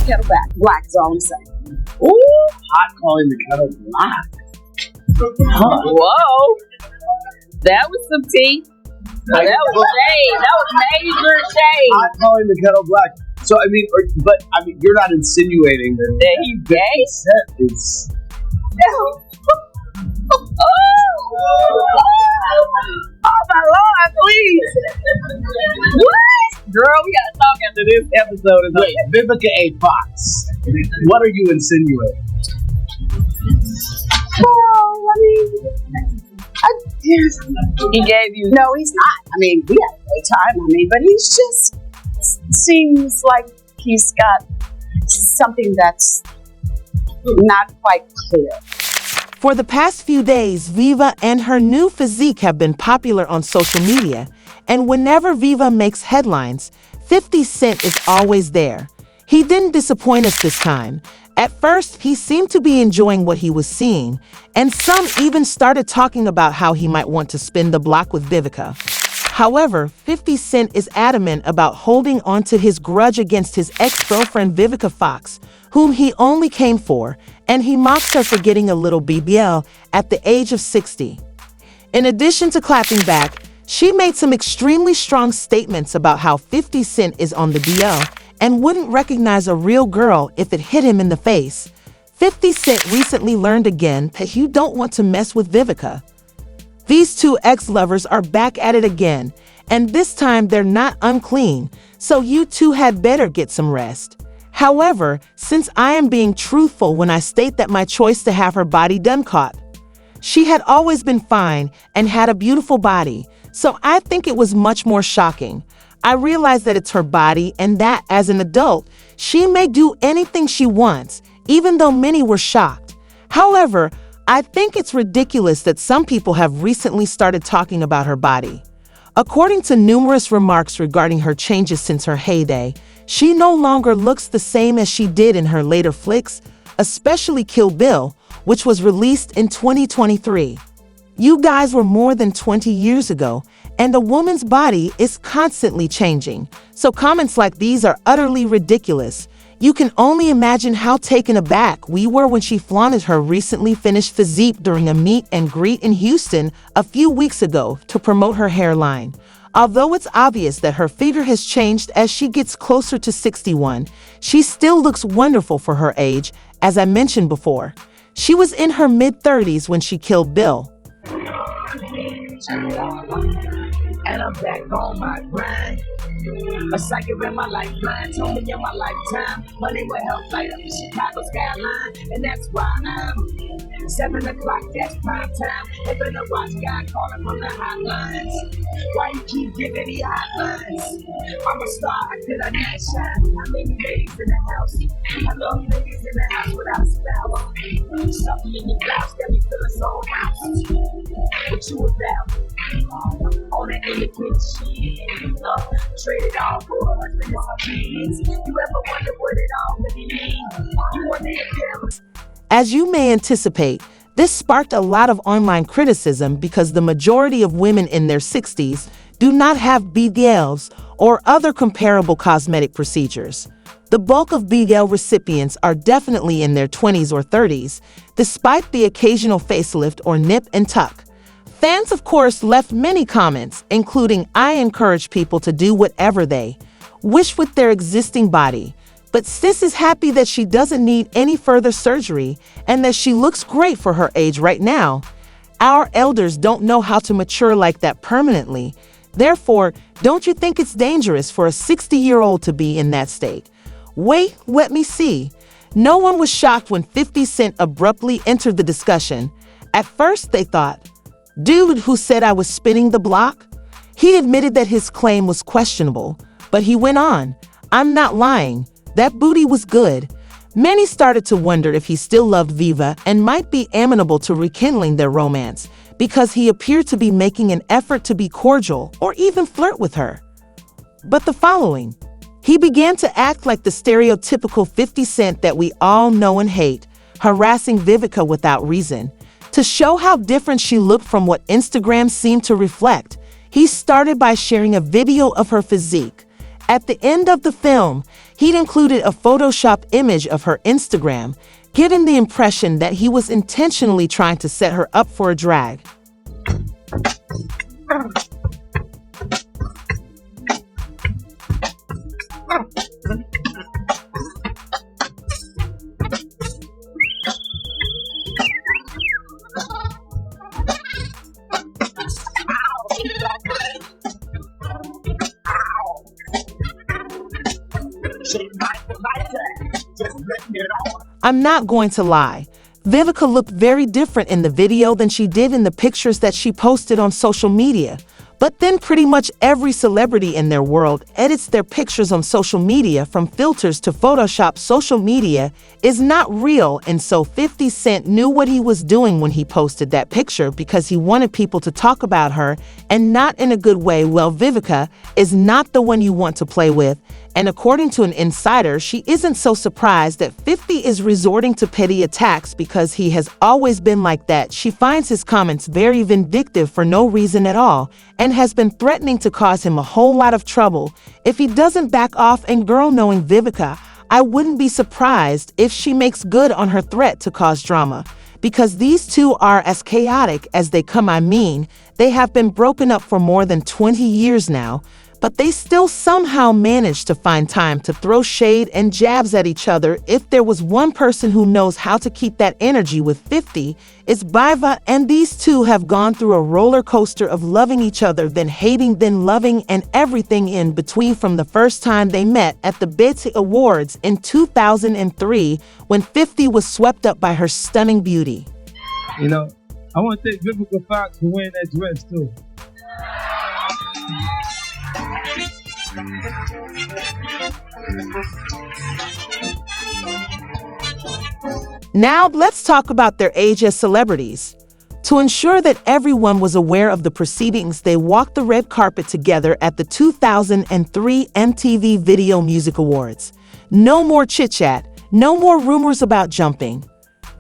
kettle black is all I'm saying. Ooh, hot calling the kettle black. Huh. Whoa. That was some tea. That was shade. That was major shade. Hot calling the kettle black. So, I mean, you're not insinuating that he's gay? Is... Oh my Lord, please. What? Girl, we gotta talk after this episode. Wait, Vivica A. Fox. What are you insinuating? Well, I mean, he gave you. No, he's not. I mean, we had a great time. I mean, but he's just seems like he's got something that's not quite clear. For the past few days, Viva and her new physique have been popular on social media, and whenever Viva makes headlines, 50 Cent is always there. He didn't disappoint us this time. At first, he seemed to be enjoying what he was seeing, and some even started talking about how he might want to spin the block with Vivica. However, 50 Cent is adamant about holding on to his grudge against his ex-girlfriend Vivica Fox, whom he only came for, and he mocks her for getting a little BBL at the age of 60. In addition to clapping back, she made some extremely strong statements about how 50 Cent is on the DL and wouldn't recognize a real girl if it hit him in the face. 50 Cent recently learned again that you don't want to mess with Vivica. These two ex-lovers are back at it again, and this time they're not unclean, so you two had better get some rest. However, since I am being truthful when I state that my choice to have her body done caught. She had always been fine and had a beautiful body, so I think it was much more shocking. I realize that it's her body and that, as an adult, she may do anything she wants, even though many were shocked. However, I think it's ridiculous that some people have recently started talking about her body. According to numerous remarks regarding her changes since her heyday, she no longer looks the same as she did in her later flicks, especially Kill Bill, which was released in 2023. You guys were more than 20 years ago, and a woman's body is constantly changing, so comments like these are utterly ridiculous. You can only imagine how taken aback we were when she flaunted her recently finished physique during a meet and greet in Houston a few weeks ago to promote her hairline. Although it's obvious that her figure has changed as she gets closer to 61, she still looks wonderful for her age, as I mentioned before. She was in her mid-30s when she killed Bill. And I'm back on my grind. A psychic in my lifeline told me in my lifetime money will help light up the Chicago skyline. And that's why I'm 7 o'clock, that's prime time. They've been a watch guy calling from the hotlines. Why you keep giving me hotlines? I'm a star, I could have not shine. How many ladies in the house? I love ladies in the house without a spell. Something in your blouse got me feeling so house. What you about? On that independent shit. Trade it all for a husband and some kids. You ever wonder what it all really means? You want to As you may anticipate, this sparked a lot of online criticism because the majority of women in their 60s do not have BBLs or other comparable cosmetic procedures. The bulk of BBL recipients are definitely in their 20s or 30s, despite the occasional facelift or nip and tuck. Fans, of course, left many comments, including I encourage people to do whatever they wish with their existing body. But Sis is happy that she doesn't need any further surgery and that she looks great for her age right now. Our elders don't know how to mature like that permanently. Therefore, don't you think it's dangerous for a 60-year-old to be in that state? Wait, let me see. No one was shocked when 50 Cent abruptly entered the discussion. At first, they thought, dude who said I was spinning the block? He admitted that his claim was questionable, but he went on, I'm not lying. That booty was good. Many started to wonder if he still loved Viva and might be amenable to rekindling their romance because he appeared to be making an effort to be cordial or even flirt with her. But the following, he began to act like the stereotypical 50 Cent that we all know and hate, harassing Vivica without reason. To show how different she looked from what Instagram seemed to reflect, he started by sharing a video of her physique. At the end of the film, He'd included a Photoshop image of her Instagram, giving the impression that he was intentionally trying to set her up for a drag. I'm not going to lie. Vivica looked very different in the video than she did in the pictures that she posted on social media. But then pretty much every celebrity in their world edits their pictures on social media from filters to Photoshop. Social media is not real, and so 50 Cent knew what he was doing when he posted that picture because he wanted people to talk about her, and not in a good way. Well, Vivica is not the one you want to play with, and according to an insider, she isn't so surprised that 50 is resorting to petty attacks because he has always been like that. She finds his comments very vindictive for no reason at all, and has been threatening to cause him a whole lot of trouble if he doesn't back off. And girl, knowing Vivica, I wouldn't be surprised if she makes good on her threat to cause drama, because these two are as chaotic as they come. I mean, they have been broken up for more than 20 years now, but they still somehow manage to find time to throw shade and jabs at each other. If there was one person who knows how to keep that energy with 50, it's Viva, and these two have gone through a roller coaster of loving each other, then hating, then loving, and everything in between, from the first time they met at the BBL Awards in 2003 when 50 was swept up by her stunning beauty. You know, I want to thank Vivica Fox for wearing that dress too. Now let's talk about their age as celebrities. To ensure that everyone was aware of the proceedings, they walked the red carpet together at the 2003 MTV Video Music Awards. No more chit-chat, no more rumors about jumping.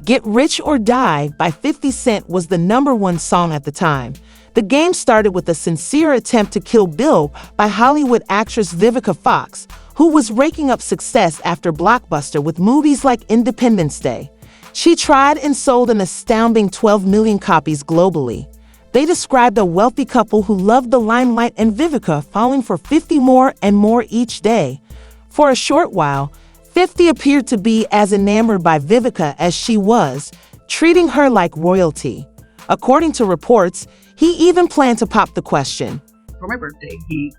Get Rich or Die by 50 Cent was the #1 song at the time. The game started with a sincere attempt to kill Bill by Hollywood actress Vivica Fox, who was raking up success after Blockbuster with movies like Independence Day. She tried and sold an astounding 12 million copies globally. They described a wealthy couple who loved the limelight, and Vivica falling for 50 more and more each day. For a short while, 50 appeared to be as enamored by Vivica as she was, treating her like royalty. According to reports, he even planned to pop the question. For my birthday, he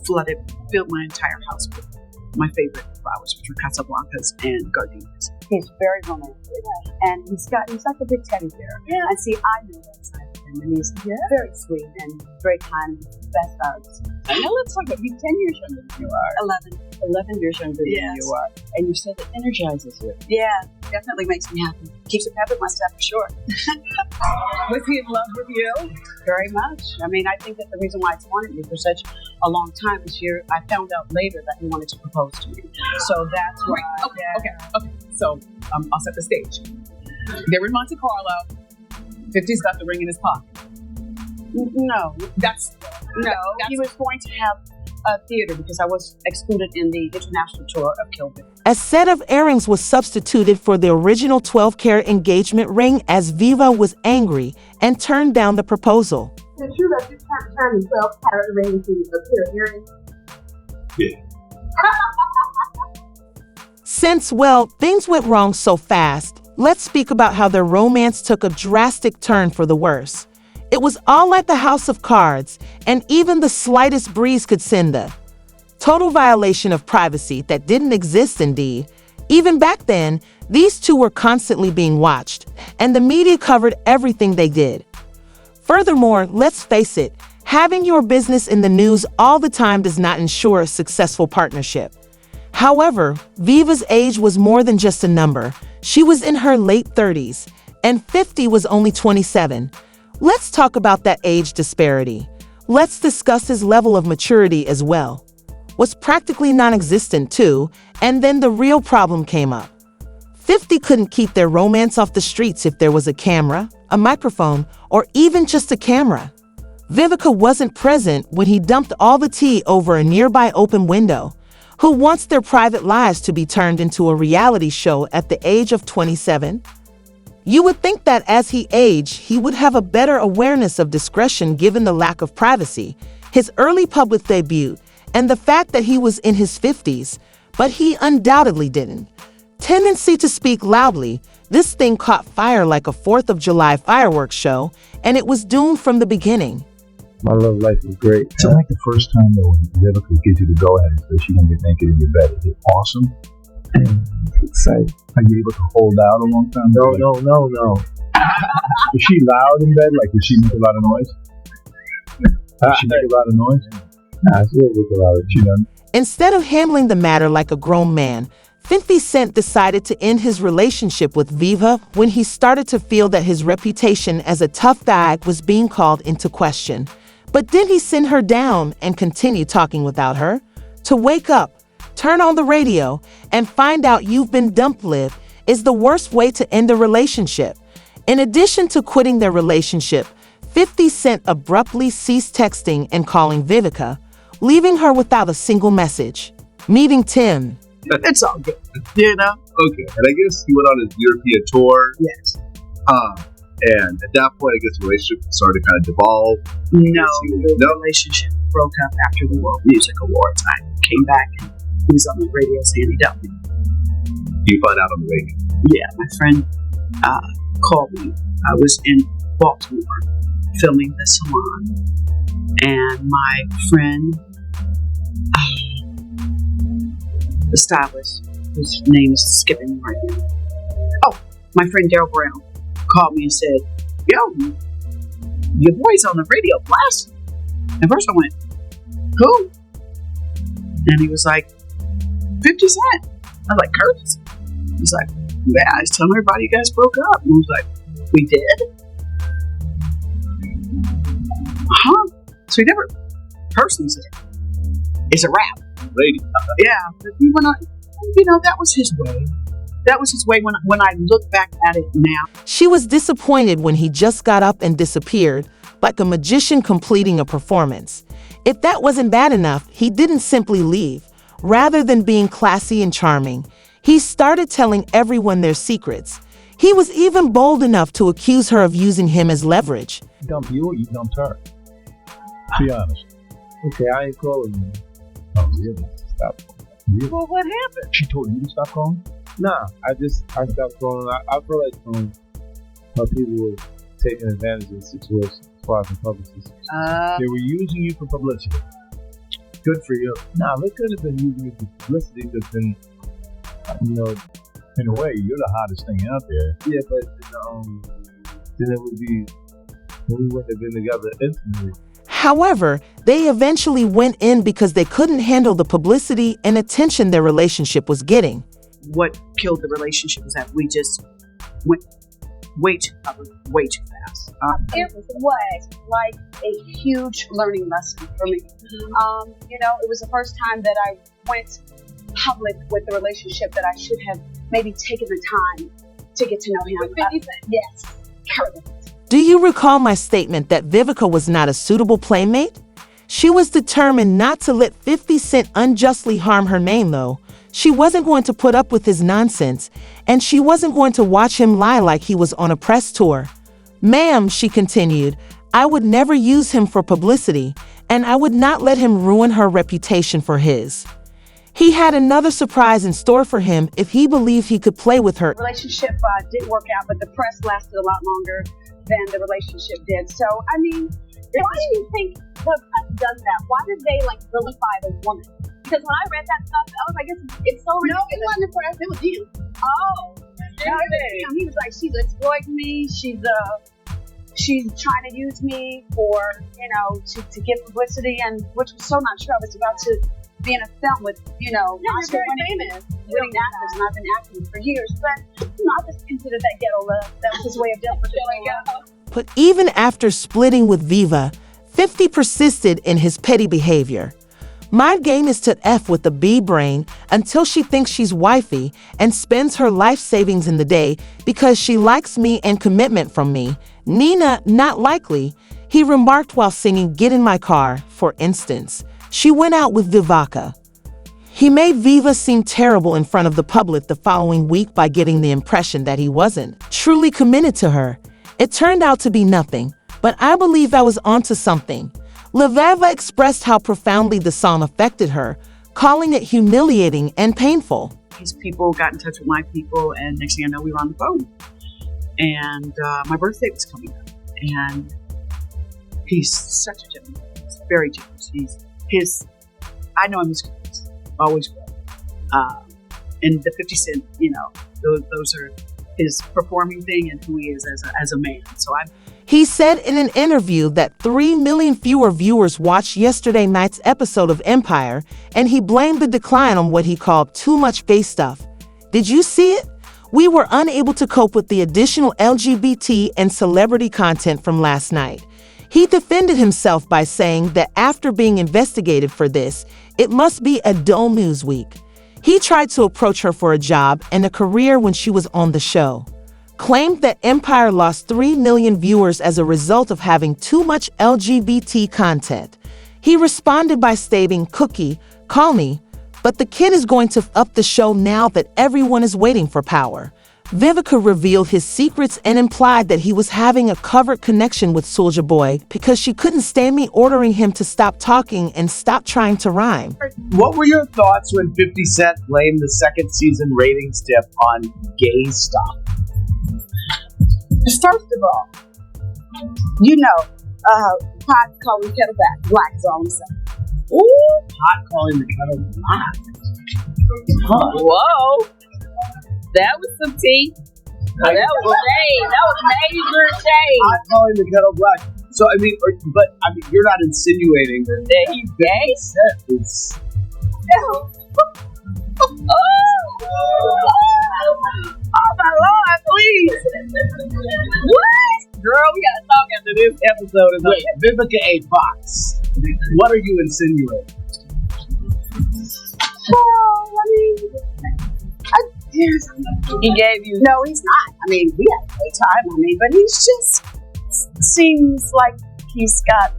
filled my entire house with my favorite flowers, which were Casablancas and gardenias. He's very romantic, and he's like a big teddy bear. Yeah. And see, I know that side of him, and he's very sweet and very kind, best hugs. I know, let's talk about, he's 10 years younger than you are. 11 years younger than you are. And you said it energizes you. Yeah, definitely makes me happy. Keeps a pep in my step for sure. Was he in love with you? Very much. I mean, I think that the reason why he's wanted me for such a long time is I found out later that he wanted to propose to me. So that's why. Right. Okay. So I'll set the stage. They're in Monte Carlo. 50's got the ring in his pocket. No. He was going to have a theater because I was excluded in the international tour of Kill Bill. A set of earrings was substituted for the original 12-carat engagement ring, as Viva was angry and turned down the proposal. Is it true that you can't turn the 12-carat ring into a pair of earrings? Yeah. Since, well, things went wrong so fast, let's speak about how their romance took a drastic turn for the worse. It was all like the House of Cards, and even the slightest breeze could send a total violation of privacy that didn't exist indeed. Even back then, these two were constantly being watched, and the media covered everything they did. Furthermore, let's face it, having your business in the news all the time does not ensure a successful partnership. However, Viva's age was more than just a number. She was in her late 30s, and 50 was only 27. Let's talk about that age disparity. Let's discuss his level of maturity as well. Was practically non-existent too, and then the real problem came up. 50 couldn't keep their romance off the streets if there was a camera, a microphone, or even just a camera. Vivica wasn't present when he dumped all the tea over a nearby open window. who wants their private lives to be turned into a reality show at the age of 27? You would think that as he aged, he would have a better awareness of discretion given the lack of privacy, his early public debut, and the fact that he was in his 50s, but he undoubtedly didn't. Tendency to speak loudly, this thing caught fire like a 4th of July fireworks show, and it was doomed from the beginning. My love life is great. So like the first time though, when Vivica gives you the go ahead and says she's gonna get naked in your bed, is it awesome? And it's exciting. Are you able to hold out a long time? No. Is she loud in bed? Like, does she make a lot of noise? Does she make a lot of noise? Nah, she doesn't make a lot of. She doesn't. Instead of handling the matter like a grown man, 50 Cent decided to end his relationship with Viva when he started to feel that his reputation as a tough guy was being called into question. But did he send her down and continue talking without her? To wake up, turn on the radio, and find out you've been dumped live is the worst way to end a relationship. In addition to quitting their relationship, 50 Cent abruptly ceased texting and calling Vivica, leaving her without a single message. Meeting Tim. It's all good, you know? Okay, and I guess he went on his European tour. Yes. And at that point, I guess the relationship started to kind of devolve. No, the relationship broke up after the World Music Awards. I came back and he was on the radio saying he dumped me. You find out on the radio? Yeah, my friend called me. I was in Baltimore filming The Salon, and my friend, the stylist, whose name is skipping me right now. Oh, my friend Daryl Brown called me and said, "Yo, your boy's on the radio blasting." At first I went, "Who?" And he was like, 50 Cent. I was like, "Curtis?" He's like, "Yeah, I was telling everybody you guys broke up." And I was like, "We did?" Huh? So he never personally said, "It's a wrap." Radio. Yeah, but he went on, that was his way. That was his way when I look back at it now. She was disappointed when he just got up and disappeared, like a magician completing a performance. If that wasn't bad enough, he didn't simply leave. Rather than being classy and charming, he started telling everyone their secrets. He was even bold enough to accuse her of using him as leverage. Dump you or you dumped her? Be honest. Okay, I ain't calling you. Oh, really? Stop. Really? Well, what happened? She told you to stop calling? Nah, I stopped calling. I feel like how people were taking advantage of the situation as far as the publicist. They were using you for publicity. Good for you. Nah, they could have been using me for publicity, but then, In a way, you're the hottest thing out there. yeah, but then it would be, we wouldn't have been together instantly. However, they eventually went in because they couldn't handle the publicity and attention their relationship was getting. What killed the relationship was that we just went way too fast. It was like a huge learning lesson for me. It was the first time that I went public with the relationship that I should have maybe taken the time to get to know him. Yes, correct. Do you recall my statement that Vivica was not a suitable playmate? She was determined not to let 50 Cent unjustly harm her name, though. She wasn't going to put up with his nonsense, and she wasn't going to watch him lie like he was on a press tour. "Ma'am," she continued, "I would never use him for publicity, and I would not let him ruin her reputation for his." He had another surprise in store for him if he believed he could play with her. The relationship didn't work out, but the press lasted a lot longer than the relationship did. So, why do you think the press does that? Why did they vilify the woman? Because when I read that stuff, I was like, it's so ridiculous. No, it wasn't the press, it was you. Oh. He was like, she's exploiting me, she's trying to use me for, to get publicity, and which was so not true. I was about to be in a film with, Oscar-winning actors, and I've been acting for years, but I just considered that ghetto love. That was his way of dealing with it. But even after splitting with Viva, 50 persisted in his petty behavior. My game is to F with the B brain until she thinks she's wifey and spends her life savings in the day because she likes me and commitment from me. Nina, not likely, he remarked while singing Get in My Car, for instance. She went out with Vivica. He made Viva seem terrible in front of the public the following week by giving the impression that he wasn't truly committed to her. It turned out to be nothing, but I believe I was onto something. Vivica expressed how profoundly the song affected her, calling it humiliating and painful. These people got in touch with my people, and next thing I know, we were on the phone. And my birthday was coming up, and he's such a gentleman. He's very generous. I know him as good, always good. And the 50 Cent, those are his performing thing and who he is as a man. So He said in an interview that 3 million fewer viewers watched yesterday night's episode of Empire, and he blamed the decline on what he called too much gay stuff. Did you see it? We were unable to cope with the additional LGBT and celebrity content from last night. He defended himself by saying that after being investigated for this, it must be a dull news week. He tried to approach her for a job and a career when she was on the show. Claimed that Empire lost 3 million viewers as a result of having too much LGBT content. He responded by stating, "Cookie, call me, but the kid is going to up the show now that everyone is waiting for power." Vivica revealed his secrets and implied that he was having a covert connection with Soulja Boy because she couldn't stand me ordering him to stop talking and stop trying to rhyme. What were your thoughts when 50 Cent blamed the second season ratings dip on gay stuff? first of all, pot calling kettle black is all I'm saying. Ooh, pot calling the kettle black. Huh. Whoa. That was some tea. That was shade. That was major shade. Pot calling the kettle black. So, you're not insinuating that he's gay? Oh my Lord, please. What? Girl, we gotta talk after this episode is Wait, Vivica A. Fox. What are you insinuating? He gave you. No, he's not. We had a great time. But he's just seems like he's got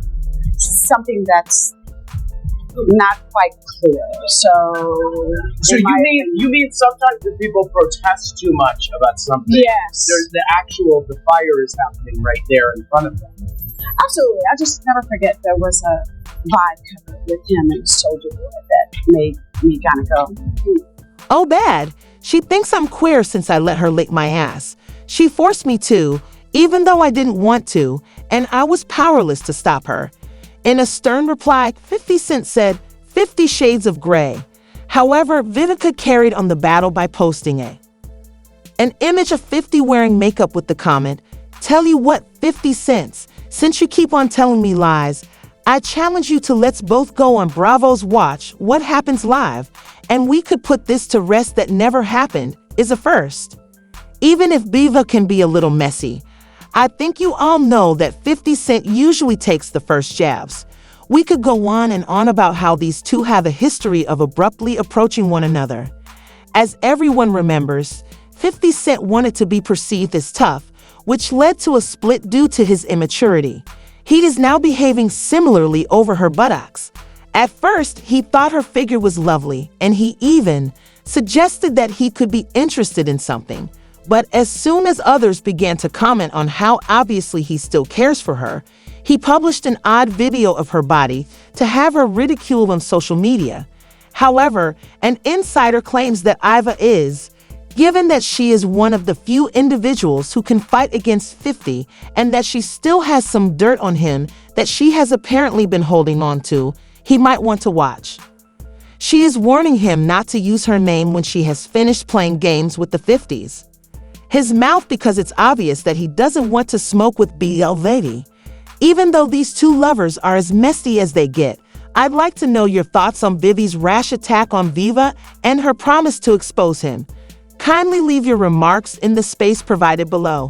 something that's not quite clear. So you mean sometimes the people protest too much about something? Yes. The fire is happening right there in front of them. Absolutely. I just never forget there was a vibe cover with him and Soulja Boy that made me kind of go, Oh, bad. She thinks I'm queer since I let her lick my ass. She forced me to, even though I didn't want to, and I was powerless to stop her. In a stern reply, 50 Cent said, 50 Shades of Grey. However, Vivica carried on the battle by posting an image of 50 wearing makeup with the comment, "Tell you what, 50 cents, since you keep on telling me lies, I challenge you to let's both go on Bravo's Watch What Happens Live, and we could put this to rest that never happened is a first." Even if Viva can be a little messy, I think you all know that 50 Cent usually takes the first jabs. We could go on and on about how these two have a history of abruptly approaching one another. As everyone remembers, 50 Cent wanted to be perceived as tough, which led to a split due to his immaturity. He is now behaving similarly over her buttocks. At first, he thought her figure was lovely, and he even suggested that he could be interested in something. But as soon as others began to comment on how obviously he still cares for her, he published an odd video of her body to have her ridiculed on social media. However, an insider claims that Iva is, given that she is one of the few individuals who can fight against 50 and that she still has some dirt on him that she has apparently been holding on to, he might want to watch. She is warning him not to use her name when she has finished playing games with the 50s. His mouth because it's obvious that he doesn't want to smoke with BBL lady. Even though these two lovers are as messy as they get, I'd like to know your thoughts on Vivi's rash attack on Viva and her promise to expose him. Kindly leave your remarks in the space provided below.